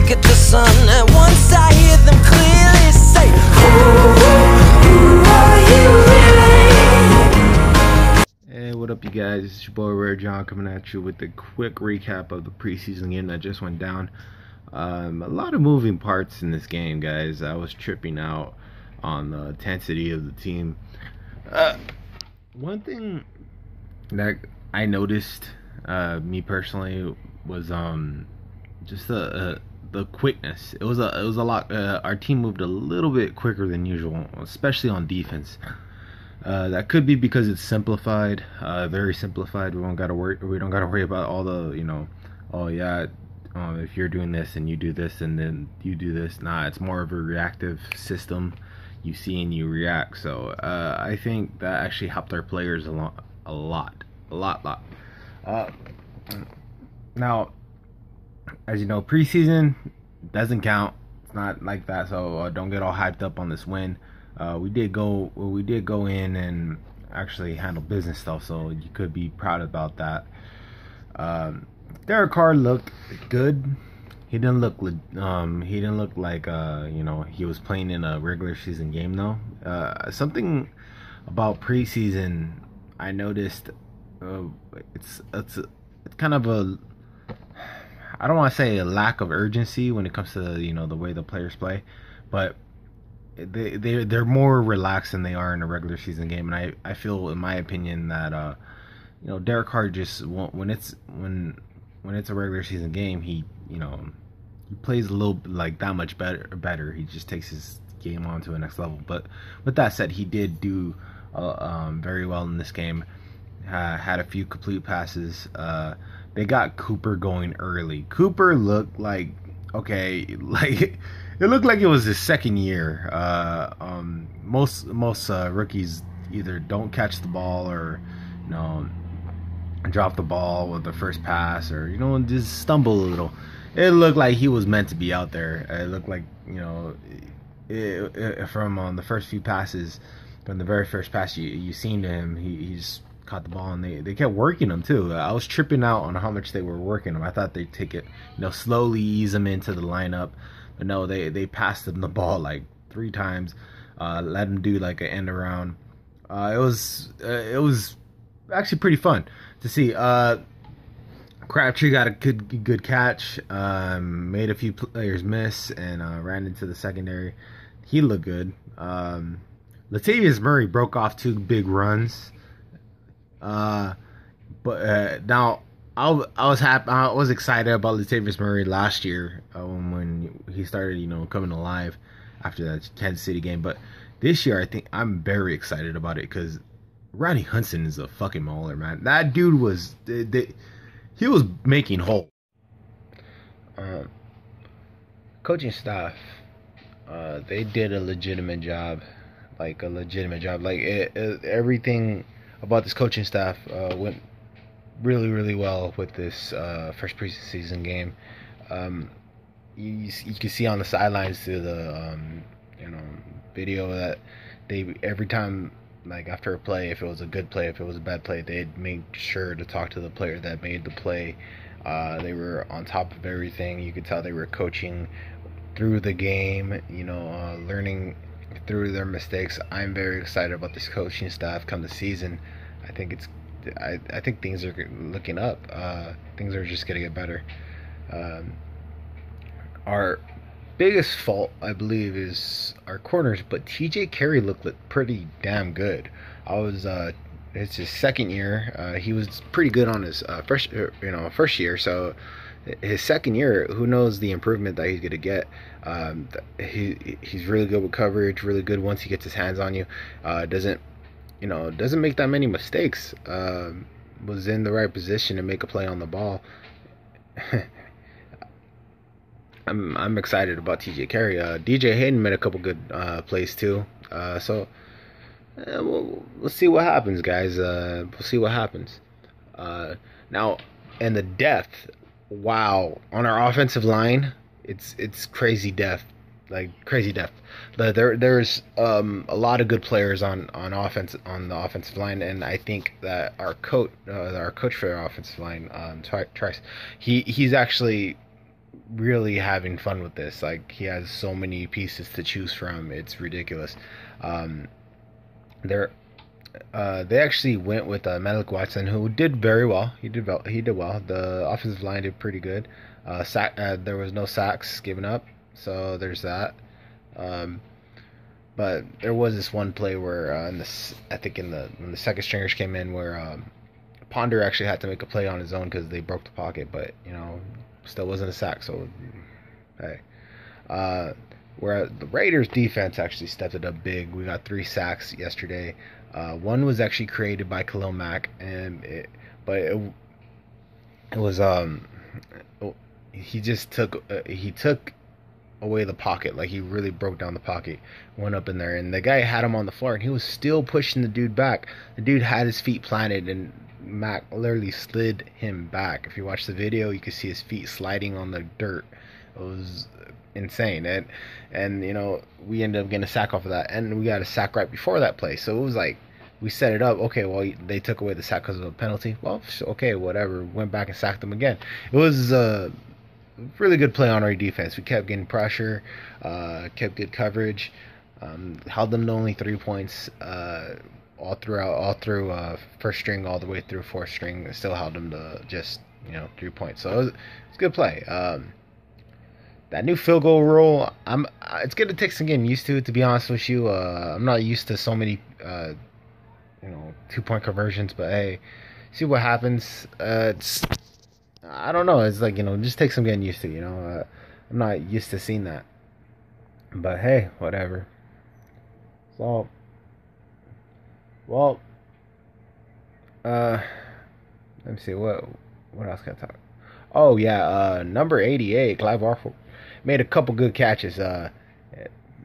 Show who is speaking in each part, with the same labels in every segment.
Speaker 1: look at the sun, and once I hear them clearly say, who are you really?
Speaker 2: Hey, what up, you guys? It's your boy Rare John coming at you with a quick recap of the preseason game that just went down. A lot of moving parts in this game, guys. I was tripping out on the intensity of the team. One thing that I noticed, me personally, was just the quickness. It was a lot. Our team moved a little bit quicker than usual, especially on defense. That could be because it's simplified, very simplified. We don't gotta worry about all the, oh yeah, if you're doing this and you do this and then you do this. Nah, it's more of a reactive system. You see and you react. So I think that actually helped our players a lot. Now, as you know, preseason doesn't count. It's not like that. So don't get all hyped up on this win. We did go in and actually handle business stuff, so you could be proud about that. Derek Carr looked good. He didn't look like he was playing in a regular season game though. Something about preseason I noticed, it's kind of a, I don't want to say a lack of urgency when it comes to the way the players play, but they're more relaxed than they are in a regular season game. And I feel, in my opinion, that Derek Carr just when it's a regular season game, he plays a little like that much better. He just takes his game on to the next level. But with that said, he did do very well in this game. Had a few complete passes. They got Cooper going early. Cooper looked like, okay, like it looked like it was his second year. Most rookies either don't catch the ball or drop the ball with the first pass, or just stumble a little. It looked like he was meant to be out there. It looked like from the first few passes, from the very first pass you seen to him, he just caught the ball, and they kept working him too. I was tripping out on how much they were working him. I thought they'd take it, slowly ease him into the lineup, but no, they passed him the ball like 3 times, let him do like an end around. It was actually pretty fun to see. Crabtree got a good catch, made a few players miss, and ran into the secondary. He looked good. Latavius Murray broke off 2 big runs. But now I was happy. I was excited about Latavius Murray last year when he started, coming alive after that Kansas City game. But this year, I think I'm very excited about it because Rodney Hudson is a fucking mauler, man. That dude was he was making holes. Coaching staff, they did a legitimate job, like everything about this coaching staff went really well with this first preseason game. You can see on the sidelines through the video that they, every time, like after a play, if it was a good play, if it was a bad play, they'd make sure to talk to the player that made the play. They were on top of everything. You could tell they were coaching through the game, learning through their mistakes. I'm very excited about this coaching staff come the season. I think things are looking up. Things are just gonna get better. Our biggest fault, I believe, is our corners, but TJ Carey looked pretty damn good. It's his second year. He was pretty good on his first year. So his second year, who knows the improvement that he's gonna get. He's really good with coverage, really good once he gets his hands on you. Doesn't make that many mistakes. Was in the right position to make a play on the ball. I'm excited about TJ Carey. DJ Hayden made a couple good plays too. So we'll see what happens, guys. We'll see what happens. Now, and the depth. Wow, on our offensive line, it's crazy depth. Like crazy depth. There's a lot of good players on offense, on the offensive line, and I think that our coach for our offensive line, Trice, he's actually really having fun with this. Like, he has so many pieces to choose from. It's ridiculous. Um, they're they actually went with Malik Watson, who did very well. He did well. The offensive line did pretty good. There was no sacks given up, so there's that. Um, but there was this one play where I think when the second stringers came in, where Ponder actually had to make a play on his own because they broke the pocket, but still wasn't a sack. So hey, uh, where the Raiders defense actually stepped it up big. We got 3 sacks yesterday. One was actually created by Khalil Mack, but it was he just took away the pocket. Like, he really broke down the pocket, went up in there, and the guy had him on the floor, and he was still pushing the dude back. The dude had his feet planted, and Mac literally slid him back. If you watch the video, you can see his feet sliding on the dirt. It was insane. And we ended up getting a sack off of that, and we got a sack right before that play. So it was like, we set it up. Okay, well, they took away the sack because of a penalty. Well, okay, whatever. Went back and sacked them again. It was really good play on our defense. We kept getting pressure, kept good coverage, held them to only 3 points all through first string all the way through fourth string. Still held them to just 3 points. So it's good play. That new field goal rule, it's going to take some getting used to be honest with you. I'm not used to so many 2-point conversions, but hey, see what happens. I don't know. It's like, just take some getting used to, I'm not used to seeing that. But hey, whatever. So, well, let me see, what else can I talk? Oh yeah, number 88, Clive Warford, made a couple good catches.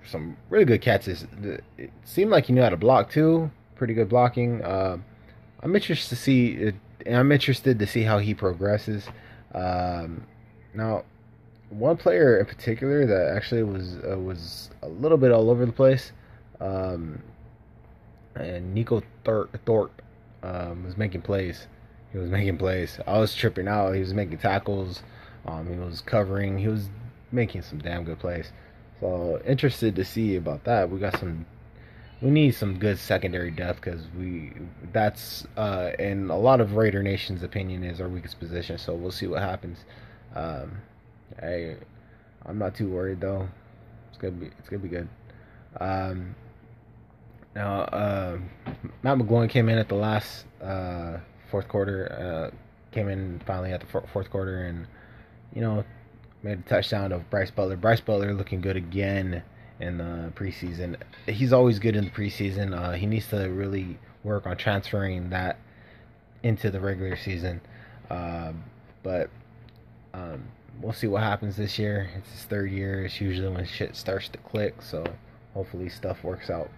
Speaker 2: Some really good catches. It seemed like he knew how to block too. Pretty good blocking. I'm interested to see how he progresses. Now, one player in particular that actually was a little bit all over the place, and Nico Thorpe was making plays. He was making plays. I was tripping out. He was making tackles. He was covering. He was making some damn good plays. So interested to see about that. We need some good secondary depth, because that's in a lot of Raider Nation's opinion, is our weakest position. So we'll see what happens. I'm not too worried though. It's gonna be good. Now Matt McGloin came in at the last fourth quarter. Came in finally at the fourth quarter, and made a touchdown of Bryce Butler. Bryce Butler looking good again in the preseason. He's always good in the preseason. He needs to really work on transferring that into the regular season. But we'll see what happens this year. It's his 3rd year. It's usually when shit starts to click. So hopefully stuff works out.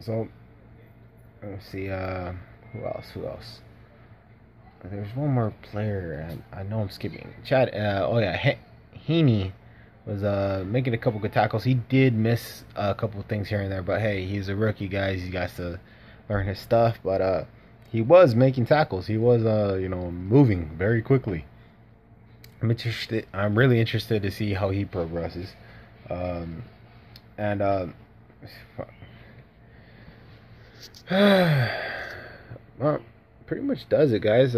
Speaker 2: So let's see. Who else? There's one more player. I know I'm skipping. Chad. Heaney was making a couple good tackles. He did miss a couple things here and there, but hey, he's a rookie, guys. He got to learn his stuff. But he was making tackles. He was moving very quickly. I'm really interested to see how he progresses. Well, pretty much does it, guys.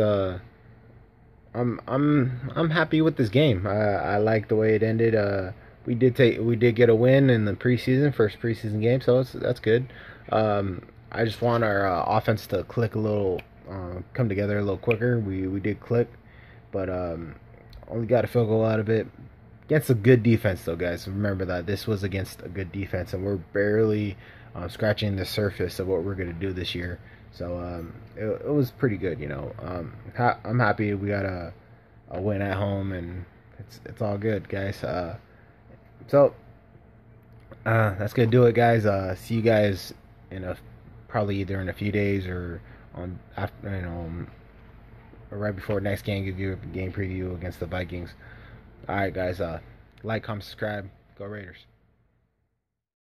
Speaker 2: I'm happy with this game. I like the way it ended. We did get a win in the first preseason game, so that's good. I just want our offense to click a little, come together a little quicker. We did click, but only got a field goal out of it against a good defense, though, guys. Remember that this was against a good defense, and we're barely scratching the surface of what we're gonna do this year. So it was pretty good, I'm happy we got a win at home, and it's all good, guys. So that's gonna do it, guys. See you guys probably either in a few days or on after or right before next game. Give you a game preview against the Vikings. All right, guys. Like, comment, subscribe. Go Raiders.